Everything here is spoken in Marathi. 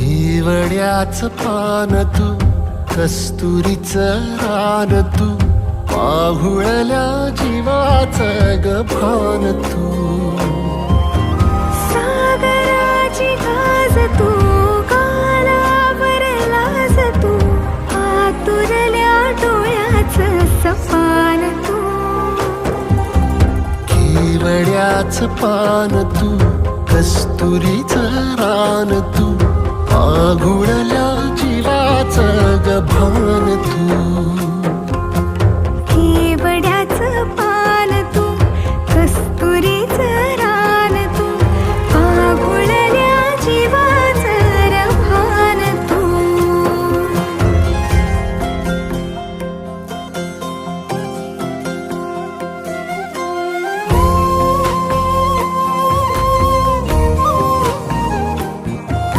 केवड्याच पान तू, कस्तुरीचं रान तू, पाहुळल्या जीवाचं ग भान तू. सागराची गाज तू, गालावर लाज तू, आतुरल्या डोळ्याचं सपान तू. केवड्याच पान तू, कस्तुरीचं रान तू, पाहुळल्या जीवाचं ग भान तू.